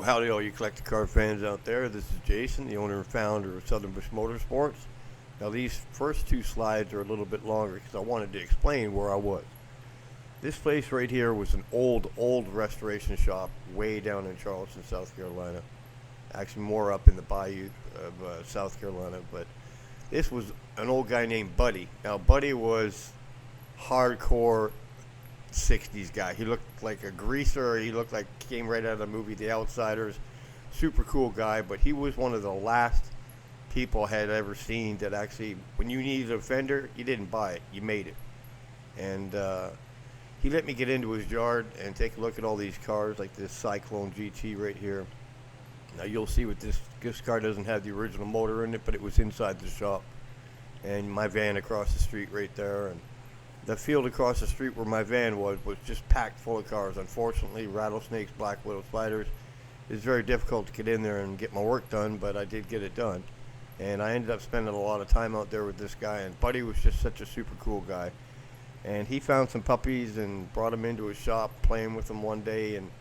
Howdy, all you collector car fans out there. This is Jason, the owner and founder of Southern Bush Motorsports. Now, these first two slides are a little bit longer because I wanted to explain where I was. This place right here was an old restoration shop way down in Charleston, South Carolina. Actually, more up in the bayou of South Carolina. But this was an old guy named Buddy. Now, Buddy was hardcore 60s guy. He looked like a greaser. He looked like he came right out of the movie The Outsiders. Super cool guy, but he was one of the last people I had ever seen that actually, when you needed a fender, you didn't buy it, you made it. And he let me get into his yard and take a look at all these cars, like this Cyclone GT right here. Now you'll see what this car doesn't have the original motor in it, but it was inside the shop. And my van across the street right there, and the field across the street where my van was just packed full of cars. Unfortunately, rattlesnakes, black widow spiders. It's very difficult to get in there and get my work done, but I did get it done. And I ended up spending a lot of time out there with this guy, and Buddy was just such a super cool guy. And he found some puppies and brought them into his shop, playing with them one day, and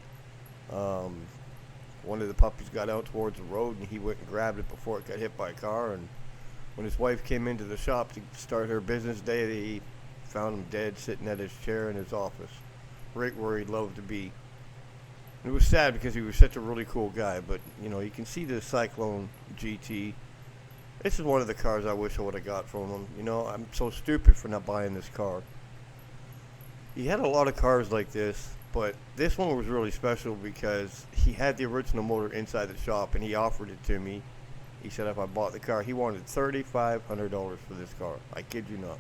one of the puppies got out towards the road, and he went and grabbed it before it got hit by a car. And when his wife came into the shop to start her business day, they found him dead, sitting at his chair in his office, right where he loved to be. And it was sad because he was such a really cool guy, but you know, you can see the Cyclone GT. This is one of the cars I wish I would have got from him. You know, I'm so stupid for not buying this car. He had a lot of cars like this, but this one was really special because he had the original motor inside the shop, and he offered it to me. He said if I bought the car, he wanted $3,500 for this car. I kid you not.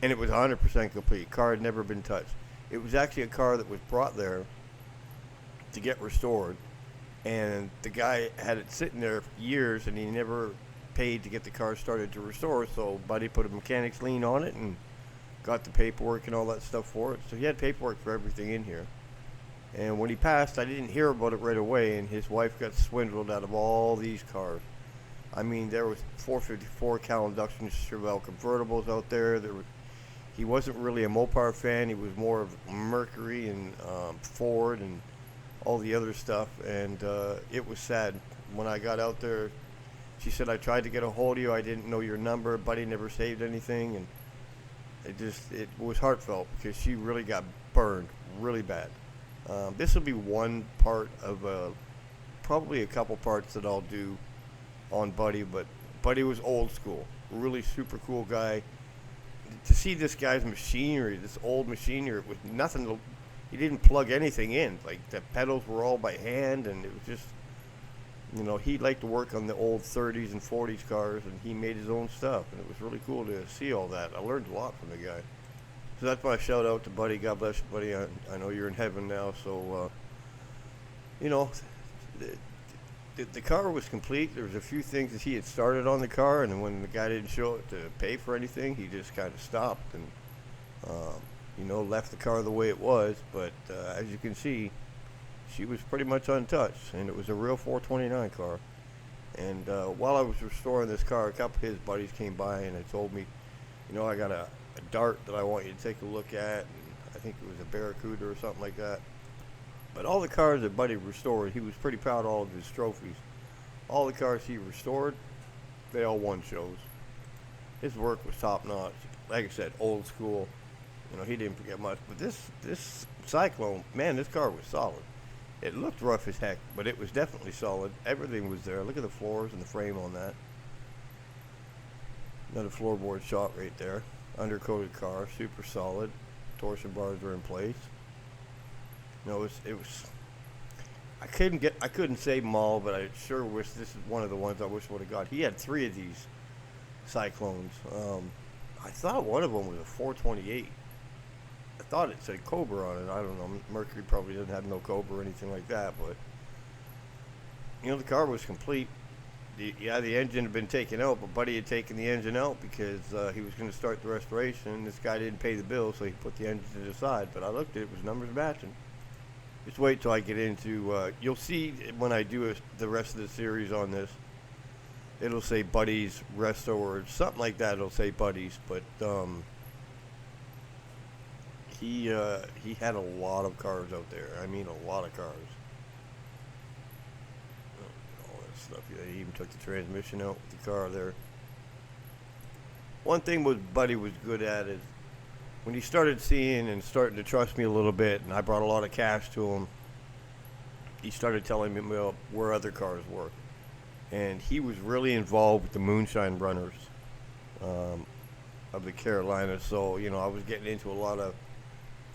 And it was 100% complete. Car had never been touched. It was actually a car that was brought there to get restored, and the guy had it sitting there for years, and he never paid to get the car started to restore. So Buddy put a mechanic's lien on it and got the paperwork and all that stuff for it. So he had paperwork for everything in here. And when he passed, I didn't hear about it right away, and his wife got swindled out of all these cars. I mean, there was 454 Cal induction Chevelle convertibles out there. He wasn't really a Mopar fan. He was more of Mercury and Ford and all the other stuff. And it was sad. When I got out there, she said, I tried to get a hold of you. I didn't know your number. Buddy never saved anything. And it was heartfelt because she really got burned really bad. This will be one part of probably a couple parts that I'll do on Buddy. But Buddy was old school. Really super cool guy. To see this guy's machinery, this old machinery with nothing, he didn't plug anything in. Like, the pedals were all by hand, and it was just, you know, he liked to work on the old 30s and 40s cars, and he made his own stuff, and it was really cool to see all that. I learned a lot from the guy. So that's my shout out to Buddy. God bless you, Buddy. I know you're in heaven now, so, you know, the car was complete. There was a few things that he had started on the car, and when the guy didn't show up to pay for anything, he just kind of stopped and, you know, left the car the way it was. But as you can see, she was pretty much untouched, and it was a real 429 car. And while I was restoring this car, a couple of his buddies came by and they told me, you know, I got a Dart that I want you to take a look at, and I think it was a Barracuda or something like that. But all the cars that Buddy restored, he was pretty proud of all of his trophies. All the cars he restored, they all won shows. His work was top notch. Like I said, old school. You know, he didn't forget much. But this Cyclone, man, this car was solid. It looked rough as heck, but it was definitely solid. Everything was there. Look at the floors and the frame on that. Another floorboard shot right there. Undercoated car, super solid. Torsion bars are in place. You know, it was. I couldn't save them all, but I sure wish this is one of the ones I wish I would have got. He had 3 of these Cyclones. I thought one of them was a 428. I thought it said Cobra on it. I don't know. Mercury probably doesn't have no Cobra or anything like that, but you know, the car was complete. The engine had been taken out, but Buddy had taken the engine out because he was going to start the restoration. This guy didn't pay the bill, so he put the engine to the side. But I looked at it, it was numbers matching. Just wait till I get into, you'll see when I do the rest of the series on this, it'll say Buddy's Resto or something like that. It'll say Buddy's, but he had a lot of cars out there. I mean, a lot of cars. stuff. Yeah, he even took the transmission out with the car there. One thing was Buddy was good at is when he started seeing and starting to trust me a little bit, and I brought a lot of cash to him, he started telling me where other cars were. And he was really involved with the moonshine runners of the Carolinas. So, I was getting into a lot of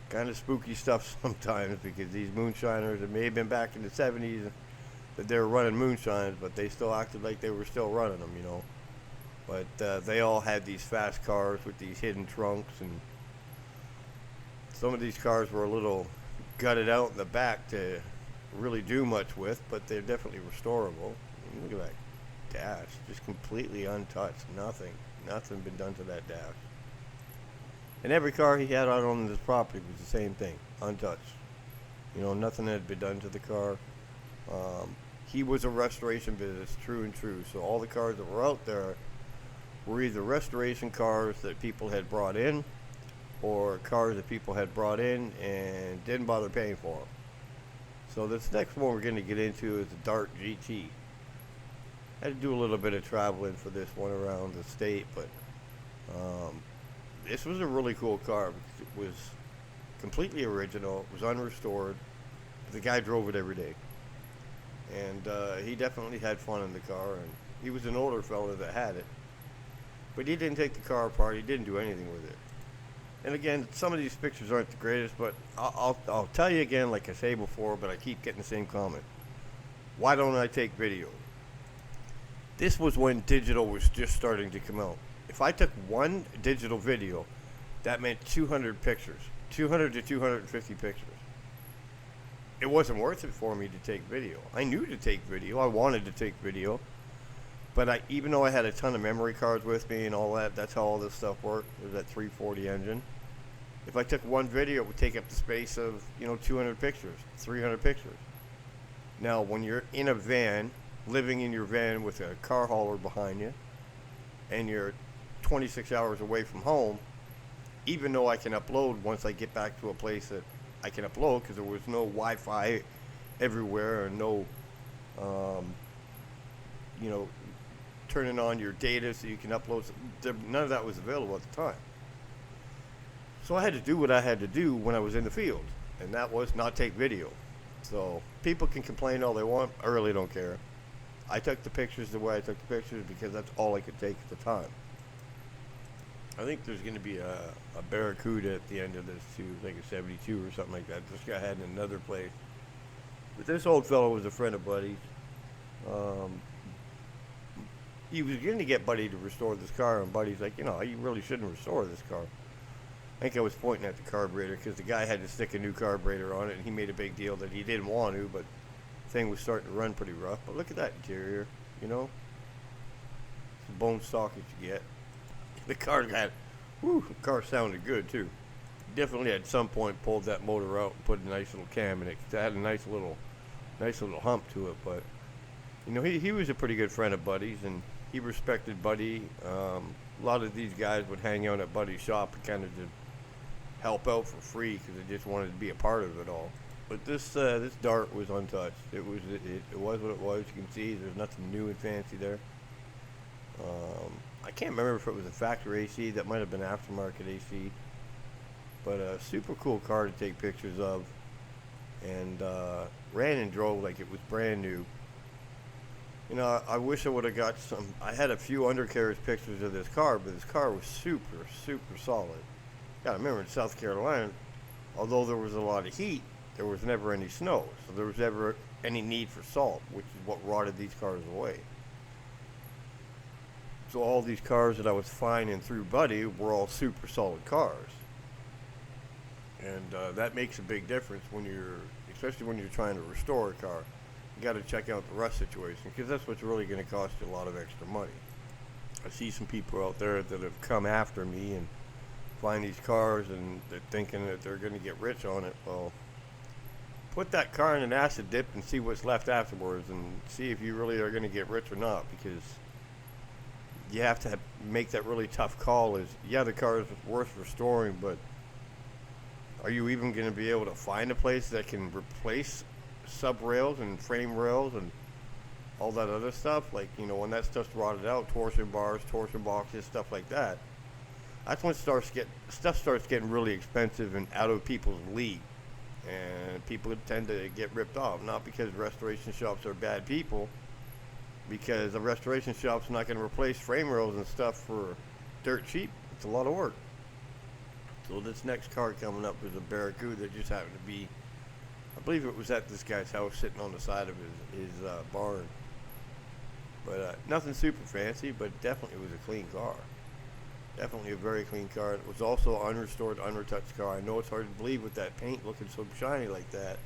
kind of spooky stuff sometimes because these moonshiners, it may have been back in the 70s that they were running moonshines, but they still acted like they were still running them, But they all had these fast cars with these hidden trunks, and some of these cars were a little gutted out in the back to really do much with, but they're definitely restorable. Look at that dash, just completely untouched. Nothing been done to that dash. And every car he had out on this property was the same thing, untouched. Nothing had been done to the car. He was a restoration business, true and true. So all the cars that were out there were either restoration cars that people had brought in, or cars that people had brought in and didn't bother paying for them. So this next one we're going to get into is the Dart GT. I had to do a little bit of traveling for this one around the state, but this was a really cool car because it was completely original. It was unrestored. The guy drove it every day, and he definitely had fun in the car. And he was an older fella that had it, but he didn't take the car apart. He didn't do anything with it. And again, some of these pictures aren't the greatest, but I'll tell you again, like I say before, but I keep getting the same comment. Why don't I take video? This was when digital was just starting to come out. If I took one digital video, that meant 200 pictures, 200 to 250 pictures. It wasn't worth it for me to take video. I knew to take video. I wanted to take video. But even though I had a ton of memory cards with me and all that, that's how all this stuff worked. It was that 340 engine. If I took one video, it would take up the space of, 200 pictures, 300 pictures. Now, when you're in a van, living in your van with a car hauler behind you, and you're 26 hours away from home, even though I can upload once I get back to a place that I can upload, because there was no Wi-Fi everywhere, and no, turning on your data so you can upload. None of that was available at the time. So I had to do what I had to do when I was in the field, and that was not take video. So people can complain all they want. I really don't care. I took the pictures the way I took the pictures because that's all I could take at the time. I think there's going to be a Barracuda at the end of this too, like a 72 or something like that. This guy had in another place. But this old fellow was a friend of Buddy's. He was going to get Buddy to restore this car, and Buddy's like, you really shouldn't restore this car. I think I was pointing at the carburetor because the guy had to stick a new carburetor on it, and he made a big deal that he didn't want to, but the thing was starting to run pretty rough. But look at that interior, It's the bone stock that you get. The car sounded good too. Definitely at some point pulled that motor out and put a nice little cam in it. It had a nice little hump to it, but he was a pretty good friend of Buddy's, and he respected Buddy. A lot of these guys would hang out at Buddy's shop and kind of just help out for free because they just wanted to be a part of it all. But this Dart was untouched. It was what it was. You can see there's nothing new and fancy there. I can't remember if it was a factory AC. That might have been aftermarket AC. But a super cool car to take pictures of, and ran and drove like it was brand new. I wish I would have got some. I had a few undercarriage pictures of this car, but this car was super, super solid. You gotta remember, in South Carolina, although there was a lot of heat, there was never any snow, so there was never any need for salt, which is what rotted these cars away. So all these cars that I was finding through Buddy were all super solid cars. And that makes a big difference especially when you're trying to restore a car. You got to check out the rust situation, because that's what's really going to cost you a lot of extra money. I see some people out there that have come after me and find these cars, and they're thinking that they're going to get rich on it. Well, put that car in an acid dip and see what's left afterwards, and see if you really are going to get rich or not, because you have to make that really tough call. The car is worth restoring, but are you even going to be able to find a place that can replace sub rails and frame rails and all that other stuff, like, when that stuff's rotted out, torsion bars, torsion boxes, stuff like that, that's when stuff starts getting really expensive and out of people's league. And people tend to get ripped off, not because restoration shops are bad people, because a restoration shop's not going to replace frame rails and stuff for dirt cheap. It's a lot of work. So this next car coming up is a Barracuda that just happened to be, I believe it was at this guy's house sitting on the side of his barn. But nothing super fancy, but definitely was a clean car. Definitely a very clean car. It was also an unrestored, unretouched car. I know it's hard to believe with that paint looking so shiny like that,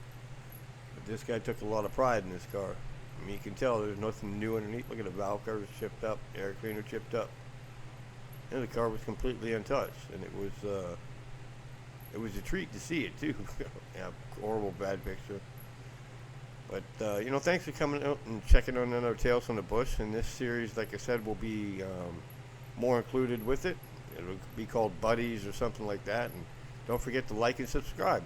but this guy took a lot of pride in this car. I mean, you can tell there's nothing new underneath. Look at the valve covers chipped up, air cleaner chipped up. And the car was completely untouched, and it was a treat to see it too. Yeah, horrible bad picture. But thanks for coming out and checking on our Tales from the Bush. And this series, like I said, will be more included with it. It'll be called Buddies or something like that. And don't forget to like and subscribe.